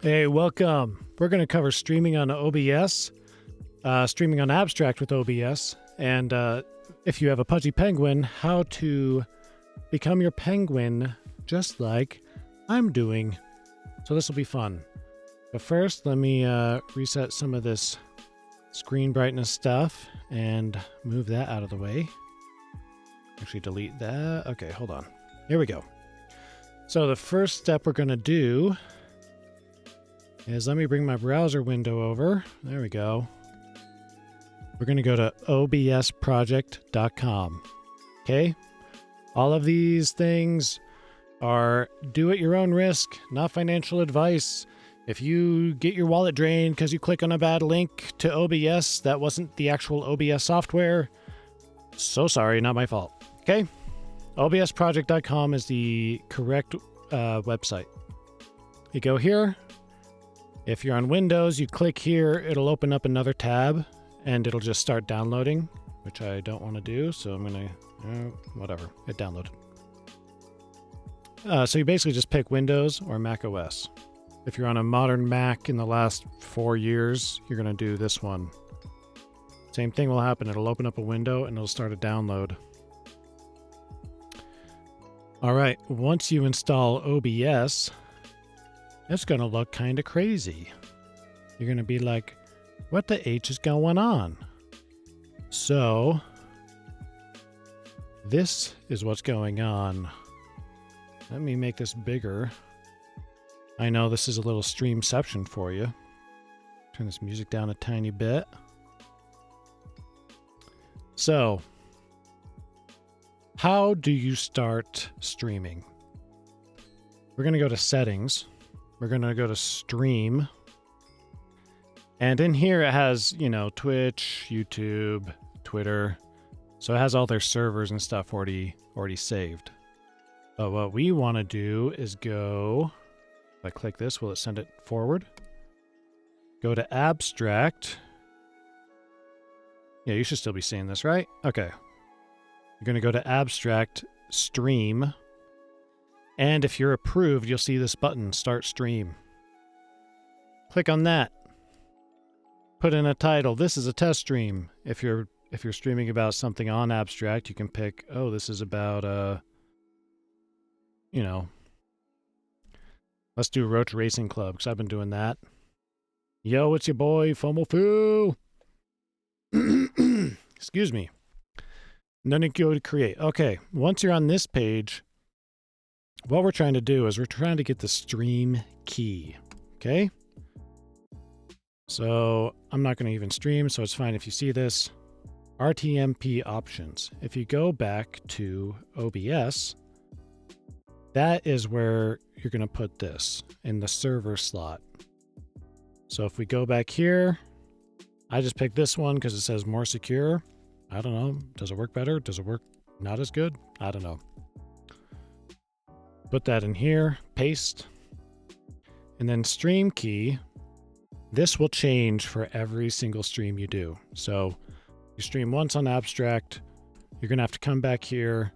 Hey, welcome. We're going to cover streaming on OBS, streaming on Abstract with OBS, and if you have a Pudgy Penguin, how to become your penguin just like I'm doing. So this will be fun. But first, let me reset some of this screen brightness stuff and move that out of the way. Actually, delete that. Okay, hold on. Here we go. So the first step we're going to do is let me bring my browser window over. There we go. We're going to go to obsproject.com. Okay? All of these things are do at your own risk, not financial advice. If you get your wallet drained because you click on a bad link to OBS that wasn't the actual OBS software, so sorry, not my fault. Okay? obsproject.com is the correct website. You go here. If you're on Windows, you click here, it'll open up another tab, and it'll just start downloading, which I don't want to do, so I'm going to, whatever, it downloaded. So you basically just pick Windows or Mac OS. If you're on a modern Mac in the last 4 years, you're going to do this one. Same thing will happen. It'll open up a window, and it'll start a download. All right, once you install OBS, it's going to look kind of crazy. You're going to be like, what the H is going on? So, this is what's going on. Let me make this bigger. I know this is a little streamception for you. Turn this music down a tiny bit. So, how do you start streaming? We're going to go to Settings. We're going to go to Stream. And in here it has, Twitch, YouTube, Twitter. So it has all their servers and stuff already saved. But what we want to do is go, if I click this, will it send it forward? Go to Abstract. Yeah, you should still be seeing this, right? Okay. You're going to go to Abstract, Stream. And if you're approved, you'll see this button, Start Stream. Click on that. Put in a title. This is a test stream. If you're streaming about something on Abstract, you can pick, oh, this is about, let's do Roach Racing Club, because I've been doing that. Yo, it's your boy, FOMO Foo. Excuse me. And then you go to create. Okay, once you're on this page, what we're trying to do is we're trying to get the stream key, okay? So I'm not going to even stream, so it's fine if you see this. RTMP options. If you go back to OBS, that is where you're going to put this in the server slot. So if we go back here, I just picked this one because it says more secure. I don't know. Does it work better? Does it work not as good? I don't know. Put that in here, paste, and then stream key. This will change for every single stream you do. So you stream once on Abstract, you're going to have to come back here.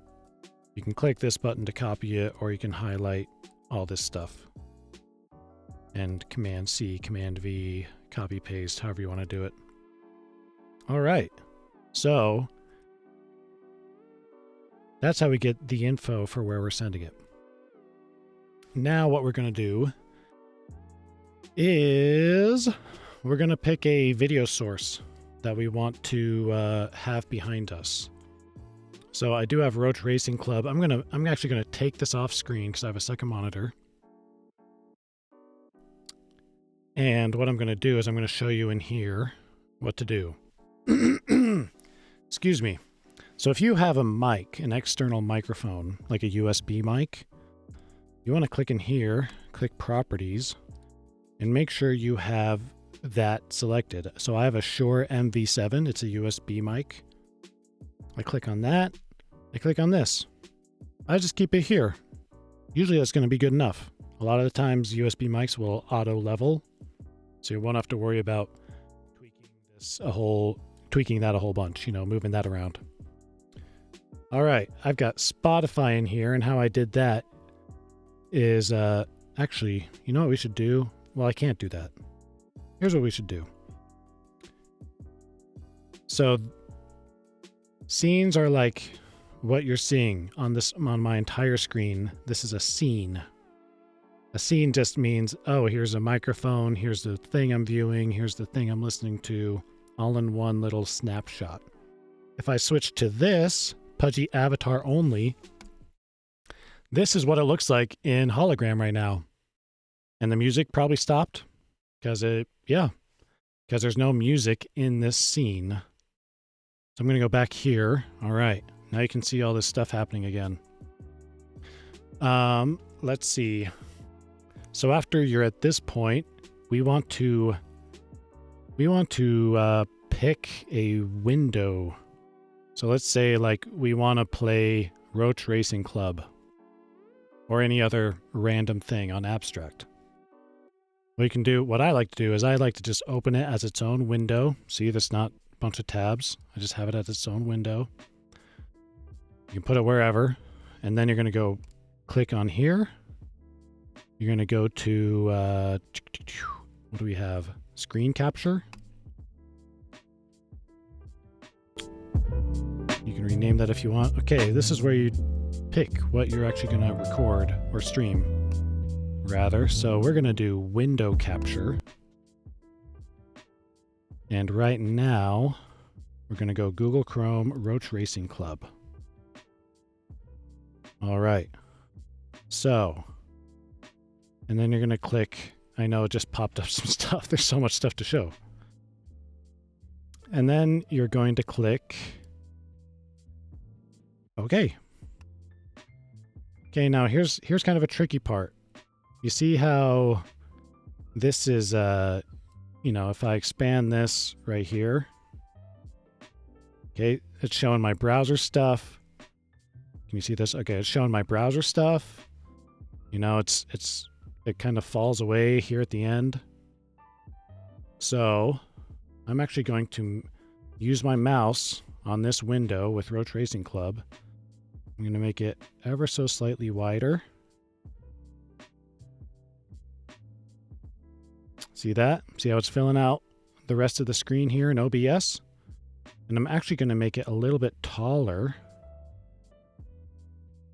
You can click this button to copy it, or you can highlight all this stuff. And Command C, Command V, copy paste, however you want to do it. All right. So that's how we get the info for where we're sending it. Now what we're going to do is we're going to pick a video source that we want to have behind us. So I do have Roach Racing Club. I'm actually going to take this off screen because I have a second monitor. And what I'm going to do is I'm going to show you in here what to do. Excuse me. So if you have a mic, an external microphone, like a USB mic, you want to click in here, click Properties, and make sure you have that selected. So I have a Shure MV7. It's a USB mic. I click on that. I click on this. I just keep it here. Usually that's going to be good enough. A lot of the times USB mics will auto level, so you won't have to worry about tweaking that a whole bunch, moving that around. All right, I've got Spotify in here, and how I did that is actually, you know what we should do? well, I can't do that. Here's what we should do. So scenes are like what you're seeing on my entire screen. This is a scene. A scene just means, oh, here's a microphone, here's the thing I'm viewing, here's the thing I'm listening to, all in one little snapshot. If I switch to this, Pudgy Avatar only, this is what it looks like in Hologram right now. And the music probably stopped because because there's no music in this scene. So I'm going to go back here. All right. Now you can see all this stuff happening again. Let's see. So after you're at this point, we want to pick a window. So let's say like we want to play Roach Racing Club or any other random thing on Abstract. What I like to do is I like to just open it as its own window. See, there's not a bunch of tabs. I just have it as its own window. You can put it wherever, and then you're going to go click on here. You're going to go to, what do we have? Screen capture. You can rename that if you want. Okay, this is where you pick what you're actually going to record or stream, rather. So we're going to do window capture. And right now, we're going to go Google Chrome Roach Racing Club. All right. So, and then you're going to click, I know it just popped up some stuff. There's so much stuff to show. And then you're going to click OK. Okay, now here's kind of a tricky part. You see how this is, if I expand this right here, okay, it's showing my browser stuff. Can you see this? Okay, it's showing my browser stuff. You know, it kind of falls away here at the end. So I'm actually going to use my mouse on this window with Roach Racing Club. I'm going to make it ever so slightly wider. See that? See how it's filling out the rest of the screen here in OBS? And I'm actually going to make it a little bit taller.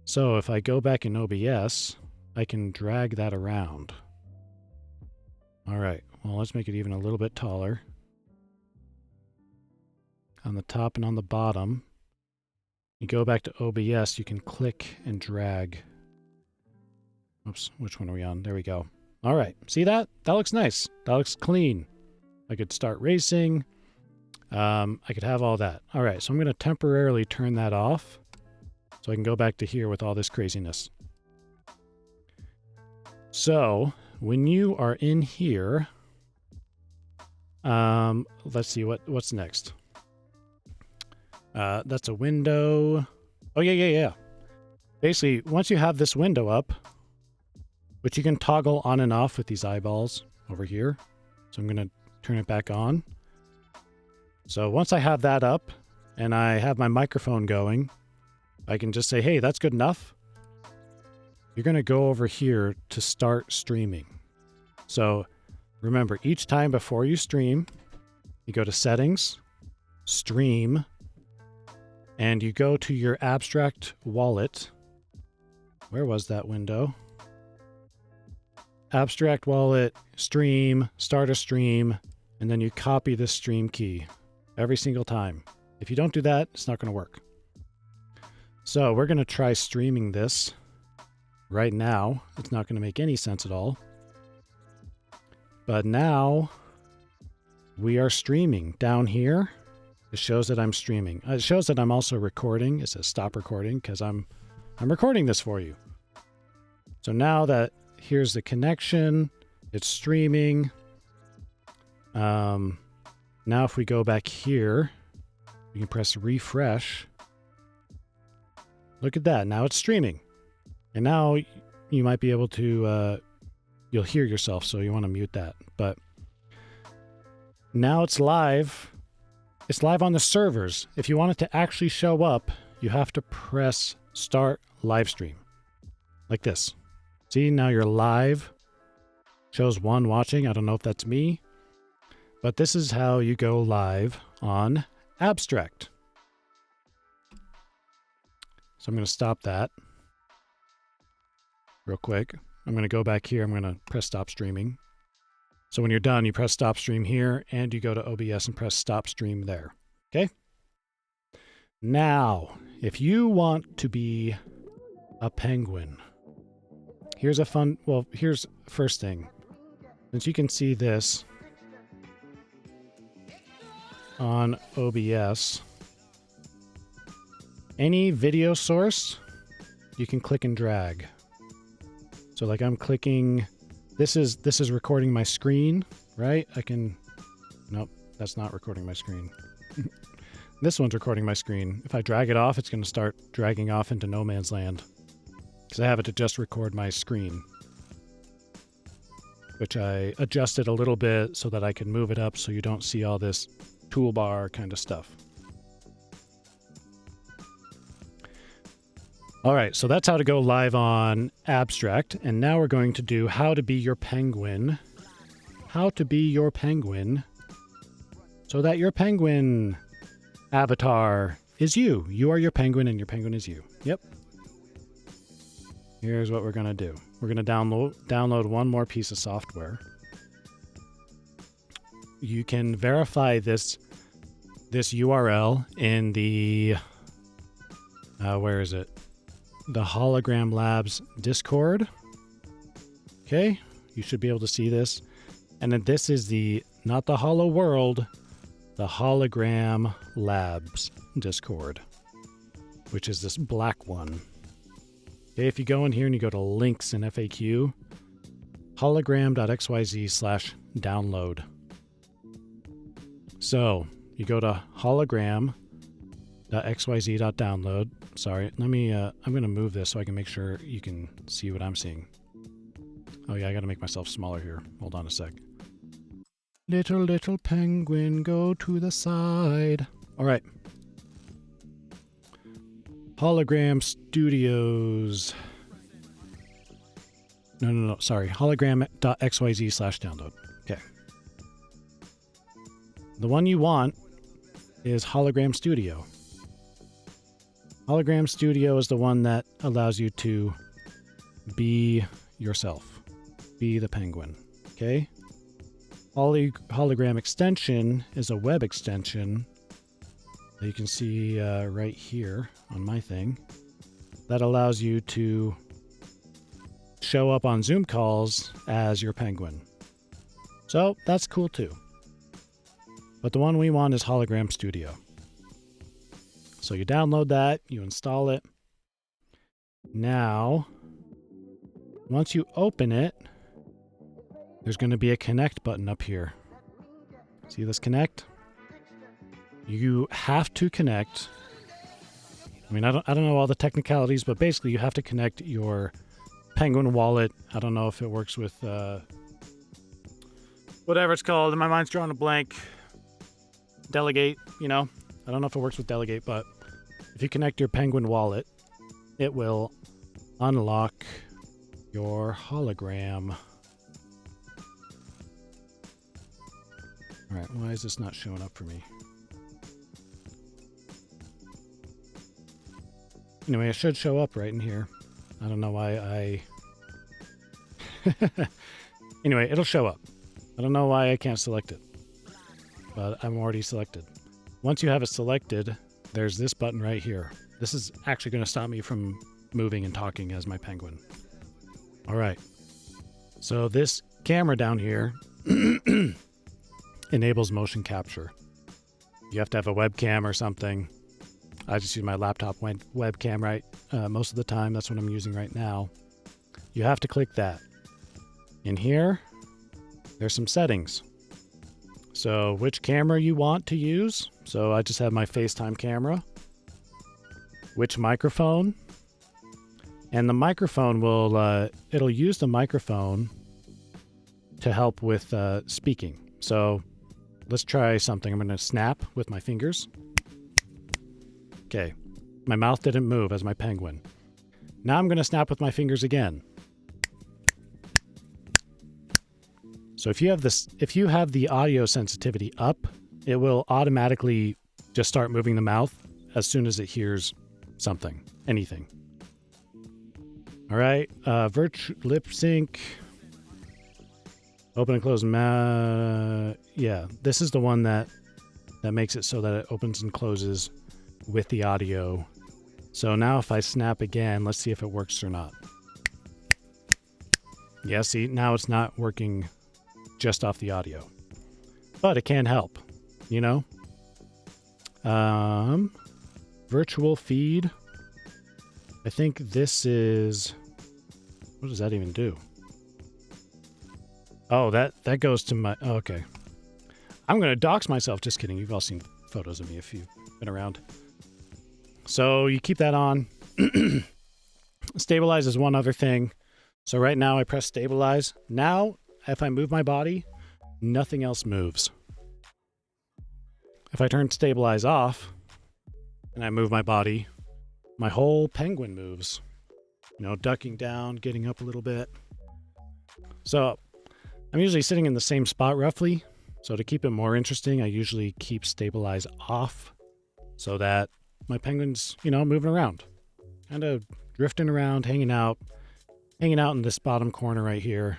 So if I go back in OBS, I can drag that around. All right, well, let's make it even a little bit taller. On the top and on the bottom, you go back to OBS, you can click and drag. Oops, which one are we on? There we go. All right, see that? That looks nice. That looks clean. I could start racing. I could have all that. All right, so I'm going to temporarily turn that off so I can go back to here with all this craziness. So when you are in here, let's see what's next. That's a window. Oh, yeah. Basically, once you have this window up, which you can toggle on and off with these eyeballs over here. So I'm going to turn it back on. So once I have that up and I have my microphone going, I can just say, hey, that's good enough. You're going to go over here to start streaming. So remember, each time before you stream, you go to Settings, Stream, and you go to your Abstract wallet. Where was that window? Abstract wallet, stream, start a stream, and then you copy the stream key every single time. If you don't do that, it's not going to work. So we're going to try streaming this right now. It's not going to make any sense at all. But now we are streaming. Down here, it shows that I'm streaming. It shows that I'm also recording. It says stop recording because I'm recording this for you. So now that here's the connection, it's streaming. Now if we go back here, we can press refresh. Look at that. Now it's streaming. And now you might be able to, you'll hear yourself, so you want to mute that. But now it's live. It's live on the servers. If you want it to actually show up, you have to press start live stream. Like this. See, now you're live Shows 1 watching. I don't know if that's me. But this is how you go live on Abstract. So I'm going to stop that real quick. I'm going to go back here. I'm going to press stop streaming. So when you're done, you press stop stream here and you go to OBS and press stop stream there. Okay? Now, if you want to be a penguin, here's a fun, well, here's first thing. Since you can see this on OBS, any video source, you can click and drag. So like I'm clicking, this is recording my screen, right? I can, nope, that's not recording my screen. This one's recording my screen. If I drag it off, it's going to start dragging off into no man's land. Because I have it to just record my screen. Which I adjusted a little bit so that I can move it up so you don't see all this toolbar kind of stuff. All right, so that's how to go live on Abstract. And now we're going to do how to be your penguin. How to be your penguin so that your penguin avatar is you. You are your penguin and your penguin is you. Yep. Here's what we're going to do. We're going to download one more piece of software. You can verify this URL in the, where is it? The Hologram Labs Discord. Okay, you should be able to see this. And then this is not the Holo World, the Hologram Labs Discord, which is this black one. Okay, if you go in here and you go to links in FAQ, hologram.xyz/download. So you go to hologram.xyz.download. Sorry, let me, I'm going to move this so I can make sure you can see what I'm seeing. Oh yeah, I got to make myself smaller here. Hold on a sec. Little penguin, go to the side. All right. Hologram Studios. No, sorry. Hologram.xyz/download. Okay. The one you want is Hologram Studio. Hologram Studio is the one that allows you to be yourself. Be the penguin. Okay? Hologram Extension is a web extension that you can see right here on my thing. That allows you to show up on Zoom calls as your penguin. So that's cool too. But the one we want is Hologram Studio. So you download that, you install it. Now, once you open it, there's going to be a connect button up here. See this connect? You have to connect. I mean, I don't know all the technicalities, but basically you have to connect your Penguin wallet. I don't know if it works with whatever it's called. My mind's drawing a blank. Delegate, you know. I don't know if it works with Delegate, but if you connect your Penguin wallet, it will unlock your hologram. All right, why is this not showing up for me? Anyway, it should show up right in here. I don't know why Anyway, it'll show up. I don't know why I can't select it, but I'm already selected. Once you have it selected, there's this button right here. This is actually going to stop me from moving and talking as my penguin. All right. So this camera down here enables motion capture. You have to have a webcam or something. I just use my laptop webcam right most of the time. That's what I'm using right now. You have to click that. In here, there's some settings. So which camera you want to use. So I just have my FaceTime camera. Which microphone. And the microphone will, it'll use the microphone to help with speaking. So let's try something. I'm going to snap with my fingers. Okay. My mouth didn't move as my penguin. Now I'm going to snap with my fingers again. So if you have the audio sensitivity up, it will automatically just start moving the mouth as soon as it hears something, anything. All right, virtual lip sync. Open and close yeah, this is the one that makes it so that it opens and closes with the audio. So now if I snap again, let's see if it works or not. Yeah, see, now it's not working just off the audio. But it can help, you know? Virtual feed. I think this is... What does that even do? Oh, that goes to my... Oh, okay. I'm going to dox myself. Just kidding. You've all seen photos of me if you've been around. So you keep that on. Stabilize is one other thing. So right now I press stabilize. Now, if I move my body, nothing else moves. If I turn stabilize off and I move my body, my whole penguin moves. You know, ducking down, getting up a little bit. So I'm usually sitting in the same spot roughly. So to keep it more interesting, I usually keep stabilize off so that my penguin's, you know, moving around. Kind of drifting around, hanging out in this bottom corner right here.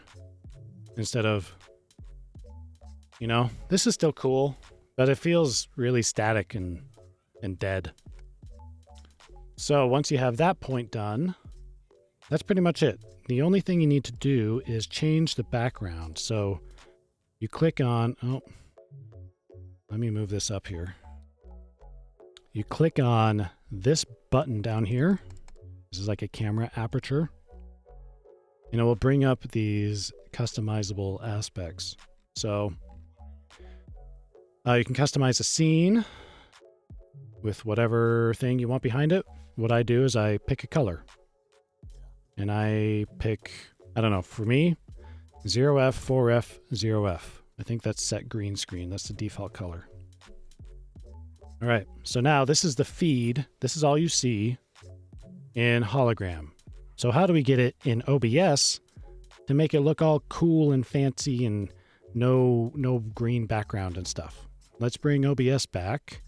Instead of, you know, this is still cool, but it feels really static and dead. So once you have that point done, that's pretty much it. The only thing you need to do is change the background. So you click on, oh, let me move this up here. You click on this button down here. This is like a camera aperture. And it will bring up these customizable aspects. So you can customize a scene with whatever thing you want behind it. What I do is I pick a color. And I pick, I don't know, for me, 0F, 4F, 0F. I think that's set green screen. That's the default color. All right, so now this is the feed. This is all you see in Hologram. So how do we get it in OBS to make it look all cool and fancy and no green background and stuff? Let's bring OBS back.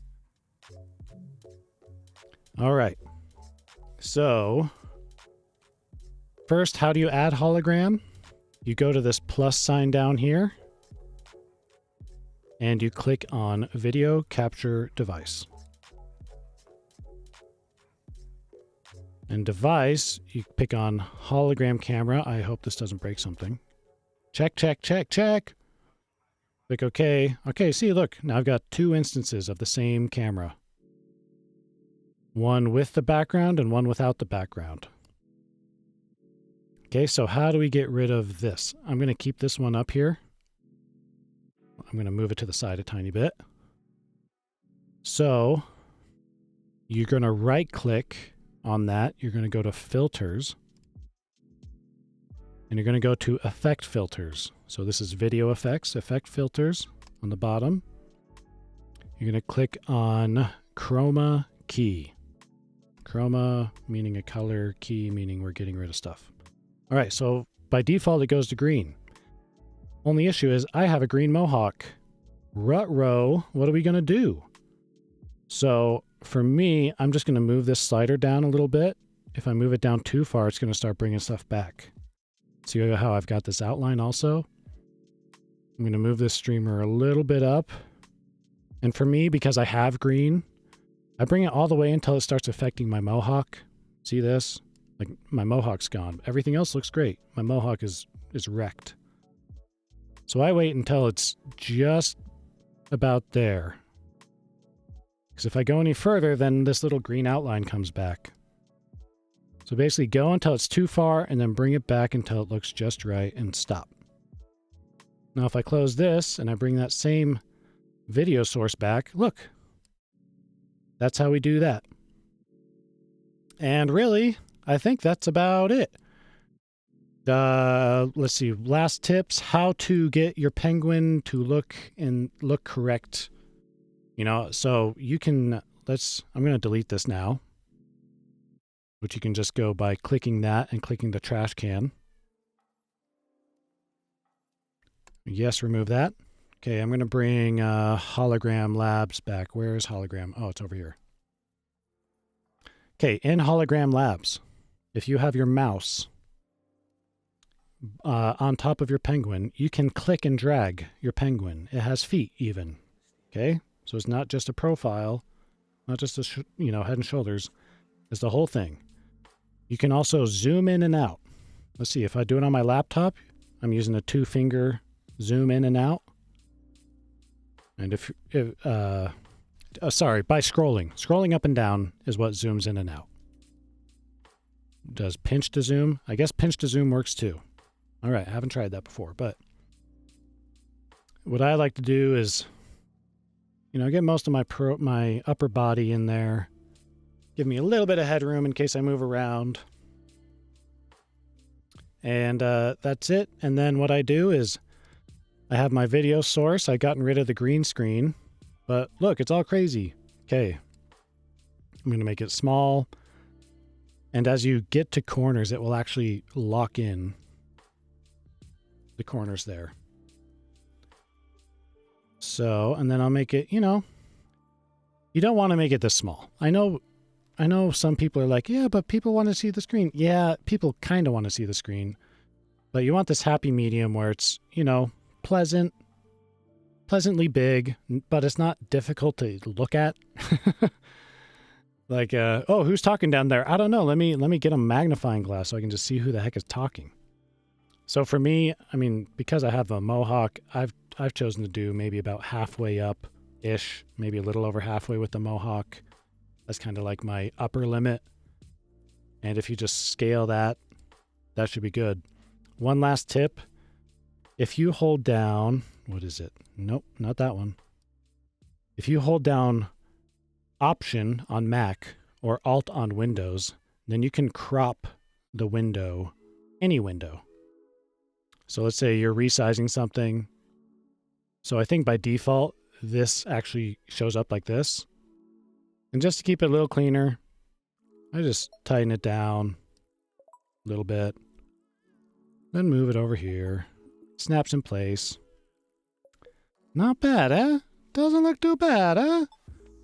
All right, so first, how do you add hologram? You go to this plus sign down here and you click on video capture device. And device, you pick on hologram camera. I hope this doesn't break something. Check, check, check, check. Click OK. Okay, see, look, now I've got two instances of the same camera. One with the background and one without the background. Okay, so how do we get rid of this? I'm going to keep this one up here. I'm going to move it to the side a tiny bit. So you're going to right click on that. You're going to go to filters. And you're going to go to effect filters. So this is video effects, effect filters on the bottom. You're going to click on chroma key. Chroma meaning a color, key meaning we're getting rid of stuff. All right, so by default, it goes to green. Only issue is I have a green mohawk. Ruh-roh, what are we going to do? So for me, I'm just going to move this slider down a little bit. If I move it down too far, it's going to start bringing stuff back. See how I've got this outline also? I'm going to move this streamer a little bit up. And for me, because I have green, I bring it all the way until it starts affecting my mohawk. See this? Like my mohawk's gone. Everything else looks great. My mohawk is wrecked. So I wait until it's just about there. Because if I go any further, then this little green outline comes back. So basically go until it's too far and then bring it back until it looks just right and stop. Now if I close this and I bring that same video source back, look. That's how we do that. And really, I think that's about it. Let's see, last tips, how to get your penguin to look correct. You know, so you can, I'm going to delete this now, which you can just go by clicking that and clicking the trash can. Yes, remove that. Okay, I'm going to bring Hologram Labs back. Where is Hologram? Oh, it's over here. Okay, in Hologram Labs, if you have your mouse on top of your penguin, you can click and drag your penguin. It has feet even. Okay, so it's not just a profile, not just a head and shoulders. It's the whole thing. You can also zoom in and out. Let's see, if I do it on my laptop, I'm using a 2-finger zoom in and out. And sorry, by scrolling up and down is what zooms in and out. Does pinch to zoom? I guess pinch to zoom works too. All right, I haven't tried that before, but what I like to do is, get most of my upper body in there. Give me a little bit of headroom in case I move around. And that's it. And then what I do is I have my video source. I've gotten rid of the green screen. But look, it's all crazy. Okay. I'm going to make it small. And as you get to corners, it will actually lock in the corners there. So, and then I'll make it, you don't want to make it this small. I know some people are like, yeah, but people want to see the screen. Yeah, people kind of want to see the screen. But you want this happy medium where it's, pleasantly big, but it's not difficult to look at. Like, oh, who's talking down there? I don't know. Let me get a magnifying glass so I can just see who the heck is talking. So for me, because I have a mohawk, I've chosen to do maybe about halfway up-ish, maybe a little over halfway with the mohawk. That's kind of like my upper limit. And if you just scale that, that should be good. One last tip. If you hold down, what is it? Nope, not that one. If you hold down Option on Mac or Alt on Windows, then you can crop the window, any window. So let's say you're resizing something. So I think by default, this actually shows up like this. And just to keep it a little cleaner, I just tighten it down a little bit. Then move it over here. Snaps in place. Not bad, eh? Doesn't look too bad, eh?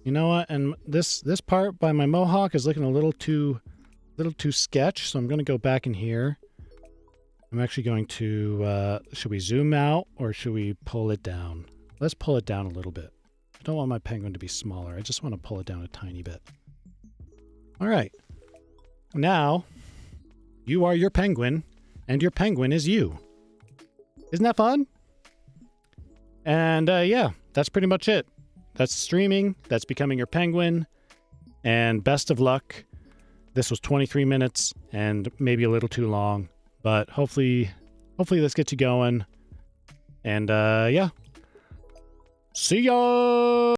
You know what? And this part by my mohawk is looking a little too sketch, so I'm going to go back in here. I'm actually going to, should we zoom out or should we pull it down? Let's pull it down a little bit. I don't want my penguin to be smaller. I just want to pull it down a tiny bit. All right. Now, you are your penguin, and your penguin is you. Isn't that fun? And yeah, that's pretty much it. That's streaming. That's becoming your penguin. And best of luck. This was 23 minutes and maybe a little too long, but hopefully this gets you going. And yeah. See ya!